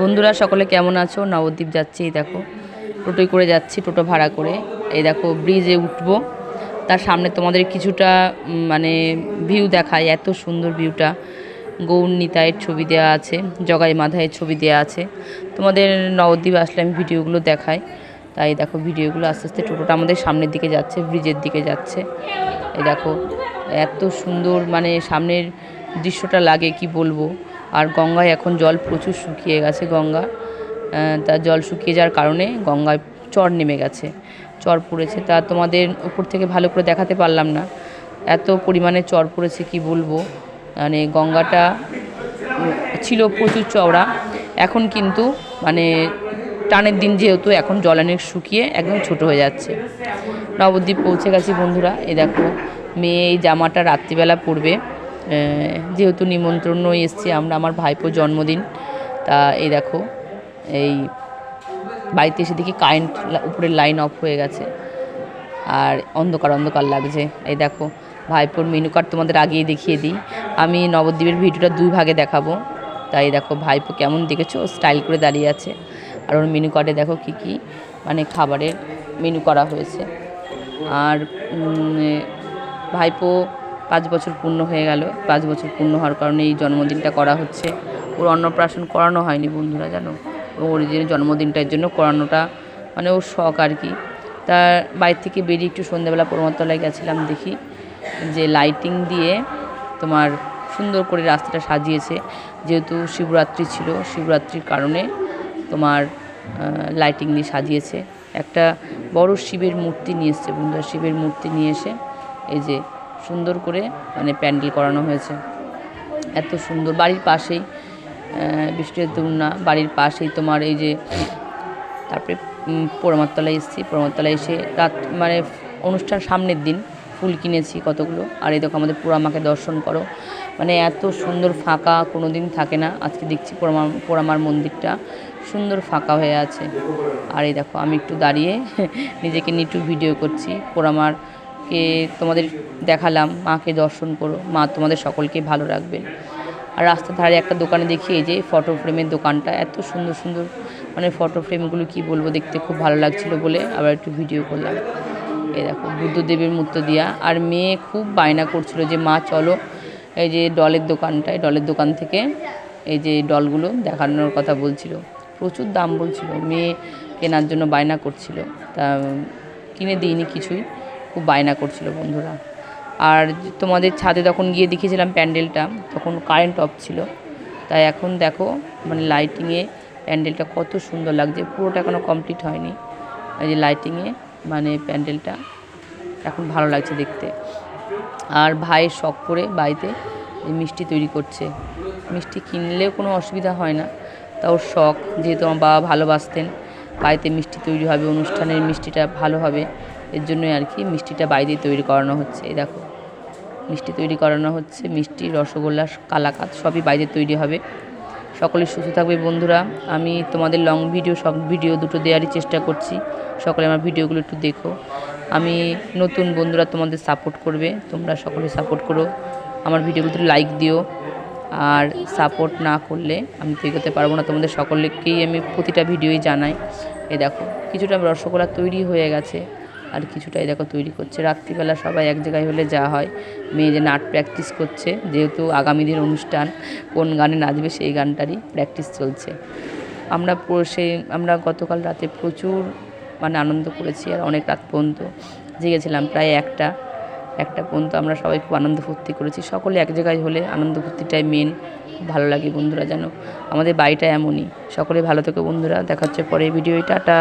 বন্ধুরা সকলে কেমন আছো? নবদ্বীপ যাচ্ছি, এই দেখো টোটোয় করে যাচ্ছি, টোটো ভাড়া করে। এই দেখো ব্রিজে উঠবো, তার সামনে তোমাদের কিছুটা মানে ভিউ দেখায়। এত সুন্দর ভিউটা। গৌর নিতাইয়ের ছবি দেওয়া আছে, জগাই মাধায়ের ছবি দেওয়া আছে। তোমাদের নবদ্বীপ আসলে আমি ভিডিওগুলো দেখাই। তাই দেখো ভিডিওগুলো আস্তে আস্তে টোটোটা আমাদের সামনের দিকে যাচ্ছে, ব্রিজের দিকে যাচ্ছে। এই দেখো এত সুন্দর মানে সামনের দৃশ্যটা লাগে কি বলবো। আর গঙ্গায় এখন জল প্রচুর শুকিয়ে গেছে। গঙ্গা তার জল শুকিয়ে যাওয়ার কারণে গঙ্গায় চর নেমে গেছে, চর পড়েছে। তা তোমাদের উপর থেকে ভালো করে দেখাতে পারলাম না, এত পরিমাণে চর পড়েছে কি বলবো। মানে গঙ্গাটা ছিল প্রচুর চওড়া, এখন কিন্তু মানে টানের দিন যেহেতু এখন জল অনেক শুকিয়ে একদম ছোট হয়ে যাচ্ছে। নবদ্বীপ পৌঁছে গেছি বন্ধুরা। এই দেখো মেয়ে এই জামাটা রাত্রিবেলা পরবে, যেহেতু নিমন্ত্রণ এসছি আমরা, আমার ভাইপোর জন্মদিন। তা এই দেখো এই বাড়িতে এসে দেখি কারেন্ট উপরের লাইন অফ হয়ে গেছে আর অন্ধকার অন্ধকার লাগছে। এই দেখো ভাইপোর মেনু কার্ড তোমাদের আগেই দেখিয়ে দিই। আমি নবদ্বীপের ভিডিওটা দুই ভাগে দেখাবো। তাই দেখো ভাইপো কেমন দেখেছো, স্টাইল করে দাঁড়িয়ে আছে। আর ওর মেনু কার্ডে দেখো কী কী মানে খাবারের মেনু করা হয়েছে। আর ভাইপো 5 বছর পূর্ণ হয়ে গেল। 5 বছর পূর্ণ হওয়ার কারণে এই জন্মদিনটা করা হচ্ছে। ওর অন্নপ্রাশন করানো হয়নি বন্ধুরা, জানো। ওর যে জন্মদিনটার জন্য করানোটা মানে ওর শখ আর কি। তার বাড়ি থেকে বেরিয়ে একটু সন্ধ্যাবেলা পরমাতলায় গেছিলাম, দেখি যে লাইটিং দিয়ে তোমার সুন্দর করে রাস্তাটা সাজিয়েছে। যেহেতু শিবরাত্রি ছিল, শিবরাত্রির কারণে তোমার লাইটিং দিয়ে সাজিয়েছে। একটা বড় শিবের মূর্তি নিয়ে এসছে বন্ধুরা, শিবের মূর্তি নিয়ে এসে এই যে সুন্দর করে মানে প্যান্ডেল করানো হয়েছে। এত সুন্দর। বাড়ির পাশেই বৃষ্টির দুর্না, বাড়ির পাশেই তোমার এই যে। তারপরে পোড়ামাতলায় এসেছি, পোড়ামাতলায় এসে রাত মানে অনুষ্ঠান সামনের দিন ফুল কিনেছি কতগুলো। আর এই দেখো আমাদের পোড়ামাকে দর্শন করো, মানে এত সুন্দর ফাঁকা কোনো দিন থাকে না। আজকে দেখছি পোড়ামার মন্দিরটা সুন্দর ফাঁকা হয়ে আছে। আর এই দেখো আমি একটু দাঁড়িয়ে নিজেকে নিয়ে একটু ভিডিও করছি। পোড়ামারকে তোমাদের দেখালাম, মাকে দর্শন করো, মা তোমাদের সকলকে ভালো রাখবেন। আর রাস্তার ধারে একটা দোকানে দেখি এই যে ফটো ফ্রেমের দোকানটা, এত সুন্দর সুন্দর মানে ফটো ফ্রেমগুলো কি বলবো, দেখতে খুব ভালো লাগছিলো বলে আবার একটু ভিডিও করলাম। এই দেখো বুদ্ধদেবের মূর্তি দিয়া। আর মেয়ে খুব বায়না করছিল যে মা চলো এই যে ডলের দোকানটায়, ডলের দোকান থেকে এই যে ডলগুলো দেখানোর কথা বলছিল। প্রচুর দাম বলছিল, মেয়ে কেনার জন্য বায়না করছিল। তা কিনে দিইনি কিছুই, খুব বায়না করছিল বন্ধুরা। আর তোমাদের ছাদে তখন গিয়ে দেখেছিলাম প্যান্ডেলটা, তখন কারেন্ট অফ ছিল। তাই এখন দেখো মানে লাইটিংয়ে প্যান্ডেলটা কত সুন্দর লাগছে। পুরোটা এখনও কমপ্লিট হয়নি, এই যে লাইটিংয়ে মানে প্যান্ডেলটা এখন ভালো লাগছে দেখতে। আর ভাই শখ করে বাড়িতে মিষ্টি তৈরি করছে। মিষ্টি কিনলেও কোনো অসুবিধা হয় না, তা ওর শখ। যেহেতু আমার বাবা ভালোবাসতেন, বাড়িতে মিষ্টি তৈরি হবে, অনুষ্ঠানের মিষ্টিটা ভালো হবে, এর জন্যই আর কি মিষ্টিটা বাইরেই তৈরি করানো হচ্ছে। এই দেখো মিষ্টি তৈরি করানো হচ্ছে, মিষ্টি, রসগোল্লা, কালাকাঁদ সবই বাইরে তৈরি হবে। সকলে সুস্থ থাকবে বন্ধুরা। আমি তোমাদের লং ভিডিও, শর্ট ভিডিও দুটো দেওয়ারই চেষ্টা করছি। সকলে আমার ভিডিওগুলো একটু দেখো। আমি নতুন বন্ধুরা, তোমাদের সাপোর্ট করবে, তোমরা সকলে সাপোর্ট করো। আমার ভিডিওগুলোতে লাইক দিও। আর সাপোর্ট না করলে আমি তো এগোতে পারবো না। তোমাদের সকলকেই আমি প্রতিটা ভিডিওই জানাই। এই দেখো কিছুটা রসগোল্লা তৈরি হয়ে গেছে, আর কিছুটাই দেখো তৈরি করছে। রাত্রিবেলা সবাই এক জায়গায় হলে যা হয়। মেয়ে যে নাচ প্র্যাকটিস করছে, যেহেতু আগামী দিন অনুষ্ঠান, কোন গানে নাচবে সেই গানটারই প্র্যাকটিস চলছে। আমরা গতকাল রাতে প্রচুর মানে আনন্দ করেছি, আর অনেক রাত পর্যন্ত জেগেছিলাম, প্রায় একটা পর্যন্ত আমরা সবাই খুব আনন্দ ফুর্তি করেছি। সকলে এক জায়গায় হলে আনন্দ ফুর্তিটাই মেন, খুব ভালো লাগে বন্ধুরা। জানো আমাদের বাড়িটা এমনই। সকলে ভালো থেকো বন্ধুরা, দেখা হচ্ছে পরের ভিডিও। টাটা।